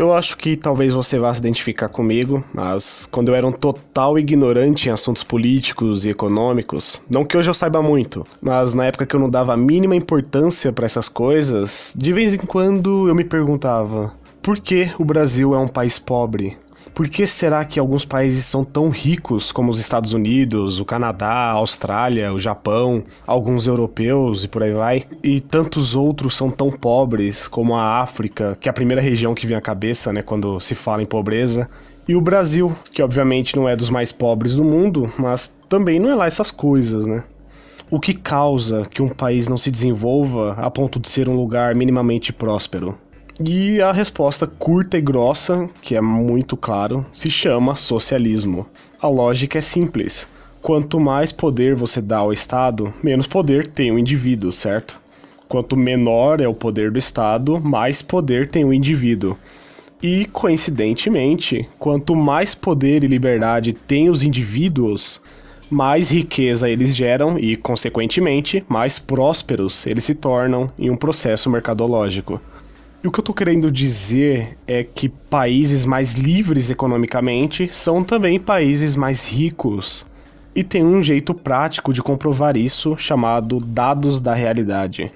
Eu acho que talvez você vá se identificar comigo, mas quando eu era um total ignorante em assuntos políticos e econômicos, não que hoje eu saiba muito, mas na época que eu não dava a mínima importância pra essas coisas, de vez em quando eu me perguntava: por que o Brasil é um país pobre? Por que será que alguns países são tão ricos como os Estados Unidos, o Canadá, a Austrália, o Japão, alguns europeus e por aí vai, e tantos outros são tão pobres como a África, que é a primeira região que vem à cabeça, né, quando se fala em pobreza, e o Brasil, que obviamente não é dos mais pobres do mundo, mas também não é lá essas coisas, né? O que causa que um país não se desenvolva a ponto de ser um lugar minimamente próspero? E a resposta curta e grossa, que é muito claro, se chama socialismo. A lógica é simples. Quanto mais poder você dá ao Estado, menos poder tem o indivíduo, certo? Quanto menor é o poder do Estado, mais poder tem o indivíduo. E, coincidentemente, quanto mais poder e liberdade têm os indivíduos, mais riqueza eles geram e, consequentemente, mais prósperos eles se tornam em um processo mercadológico. E o que eu tô querendo dizer é que países mais livres economicamente são também países mais ricos. E tem um jeito prático de comprovar isso, chamado dados da realidade.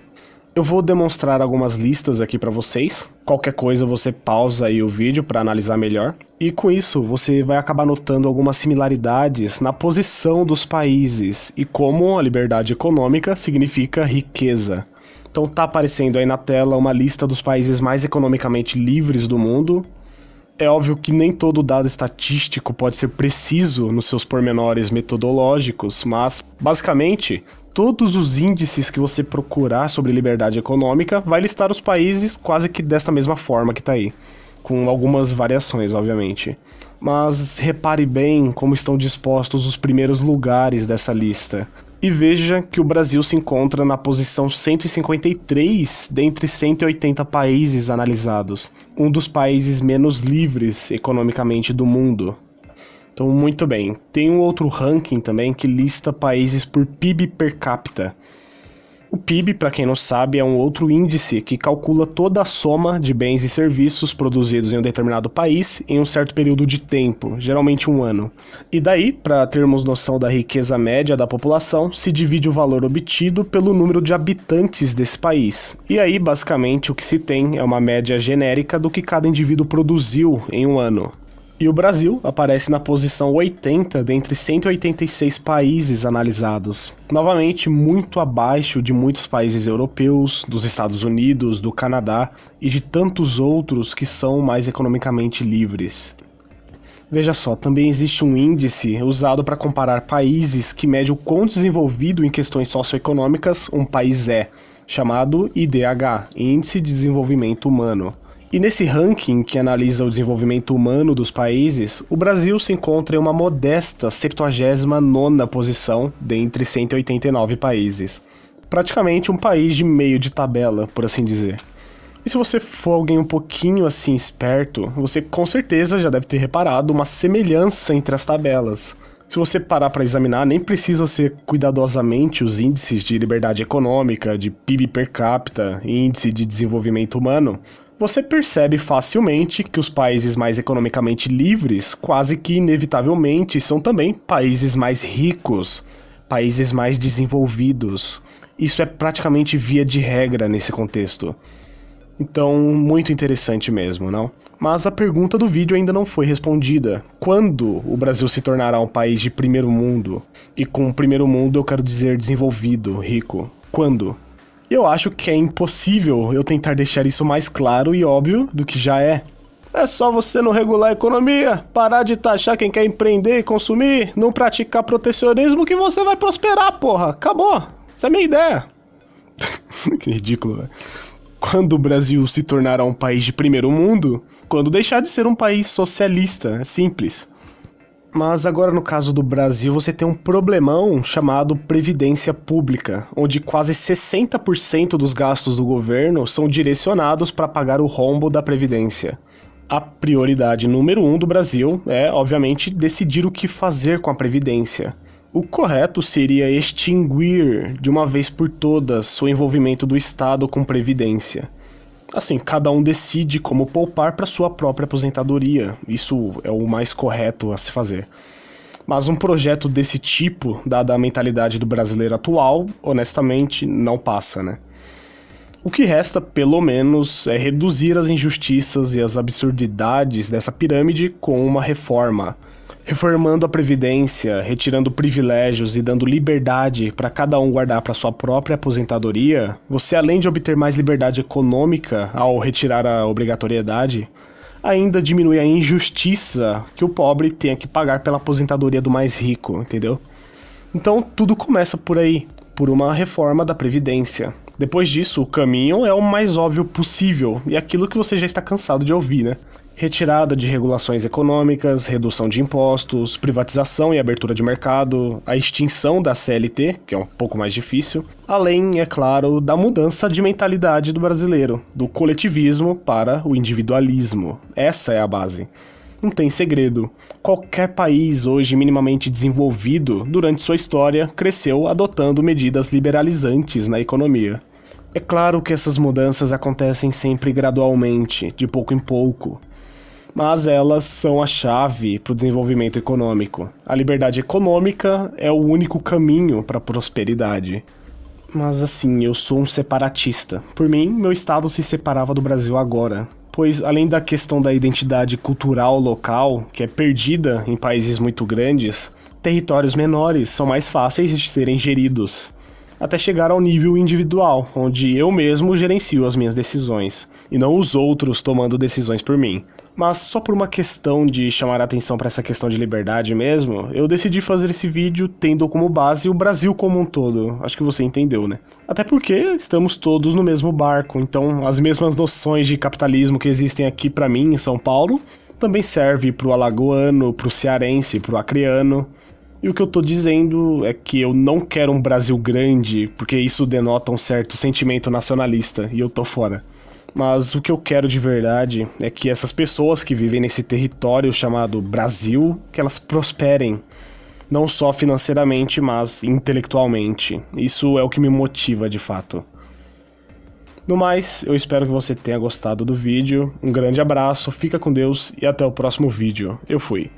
Eu vou demonstrar algumas listas aqui para vocês. Qualquer coisa você pausa aí o vídeo para analisar melhor. E com isso você vai acabar notando algumas similaridades na posição dos países e como a liberdade econômica significa riqueza. Então tá aparecendo aí na tela uma lista dos países mais economicamente livres do mundo. É óbvio que nem todo dado estatístico pode ser preciso nos seus pormenores metodológicos, mas, basicamente, todos os índices que você procurar sobre liberdade econômica vai listar os países quase que desta mesma forma que tá aí, com algumas variações, obviamente. Mas repare bem como estão dispostos os primeiros lugares dessa lista. E veja que o Brasil se encontra na posição 153 dentre 180 países analisados, um dos países menos livres economicamente do mundo. Então, muito bem, tem um outro ranking também que lista países por PIB per capita. O PIB, para quem não sabe, é um outro índice que calcula toda a soma de bens e serviços produzidos em um determinado país em um certo período de tempo, geralmente um ano. E daí, para termos noção da riqueza média da população, se divide o valor obtido pelo número de habitantes desse país. E aí, basicamente, o que se tem é uma média genérica do que cada indivíduo produziu em um ano. E o Brasil aparece na posição 80 dentre 186 países analisados. Novamente, muito abaixo de muitos países europeus, dos Estados Unidos, do Canadá e de tantos outros que são mais economicamente livres. Veja só, também existe um índice usado para comparar países que mede o quão desenvolvido em questões socioeconômicas um país é, chamado IDH, Índice de Desenvolvimento Humano. E nesse ranking que analisa o desenvolvimento humano dos países, o Brasil se encontra em uma modesta 79ª posição dentre 189 países. Praticamente um país de meio de tabela, por assim dizer. E se você for alguém um pouquinho assim esperto, você com certeza já deve ter reparado uma semelhança entre as tabelas. Se você parar para examinar, nem precisa ser cuidadosamente os índices de liberdade econômica, de PIB per capita, índice de desenvolvimento humano, você percebe facilmente que os países mais economicamente livres quase que inevitavelmente são também países mais ricos, países mais desenvolvidos. Isso é praticamente via de regra nesse contexto. Então, muito interessante mesmo, não? Mas a pergunta do vídeo ainda não foi respondida. Quando o Brasil se tornará um país de primeiro mundo? E com primeiro mundo eu quero dizer desenvolvido, rico. Quando? Eu acho que é impossível eu tentar deixar isso mais claro e óbvio do que já é. É só você não regular a economia, parar de taxar quem quer empreender e consumir, não praticar protecionismo que você vai prosperar, porra. Acabou. Essa é a minha ideia. Que ridículo, velho. Quando o Brasil se tornará um país de primeiro mundo? Quando deixar de ser um país socialista, é simples. Mas agora no caso do Brasil você tem um problemão chamado Previdência Pública, onde quase 60% dos gastos do governo são direcionados para pagar o rombo da Previdência. A prioridade número 1 do Brasil é, obviamente, decidir o que fazer com a Previdência. O correto seria extinguir, de uma vez por todas, o envolvimento do Estado com Previdência. Assim, cada um decide como poupar para sua própria aposentadoria. Isso é o mais correto a se fazer. Mas um projeto desse tipo, dada a mentalidade do brasileiro atual, honestamente, não passa, né? O que resta, pelo menos, é reduzir as injustiças e as absurdidades dessa pirâmide com uma reforma. Reformando a Previdência, retirando privilégios e dando liberdade para cada um guardar para sua própria aposentadoria, você, além de obter mais liberdade econômica ao retirar a obrigatoriedade, ainda diminui a injustiça que o pobre tenha que pagar pela aposentadoria do mais rico, entendeu? Então tudo começa por aí, por uma reforma da Previdência. Depois disso, o caminho é o mais óbvio possível, e aquilo que você já está cansado de ouvir, né? Retirada de regulações econômicas, redução de impostos, privatização e abertura de mercado, a extinção da CLT, que é um pouco mais difícil, além, é claro, da mudança de mentalidade do brasileiro, do coletivismo para o individualismo. Essa é a base. Não tem segredo. Qualquer país hoje minimamente desenvolvido, durante sua história, cresceu adotando medidas liberalizantes na economia. É claro que essas mudanças acontecem sempre gradualmente, de pouco em pouco. Mas elas são a chave para o desenvolvimento econômico. A liberdade econômica é o único caminho para a prosperidade. Mas assim, eu sou um separatista. Por mim, meu estado se separava do Brasil agora. Pois, além da questão da identidade cultural local, que é perdida em países muito grandes, territórios menores são mais fáceis de serem geridos, até chegar ao nível individual, onde eu mesmo gerencio as minhas decisões, e não os outros tomando decisões por mim. Mas só por uma questão de chamar a atenção para essa questão de liberdade mesmo, eu decidi fazer esse vídeo tendo como base o Brasil como um todo. Acho que você entendeu, né? Até porque estamos todos no mesmo barco, então as mesmas noções de capitalismo que existem aqui para mim em São Paulo também serve pro alagoano, pro cearense, pro acreano. E o que eu tô dizendo é que eu não quero um Brasil grande, porque isso denota um certo sentimento nacionalista, e eu tô fora. Mas o que eu quero de verdade é que essas pessoas que vivem nesse território chamado Brasil, que elas prosperem, não só financeiramente, mas intelectualmente. Isso é o que me motiva de fato. No mais, eu espero que você tenha gostado do vídeo. Um grande abraço, fica com Deus e até o próximo vídeo. Eu fui.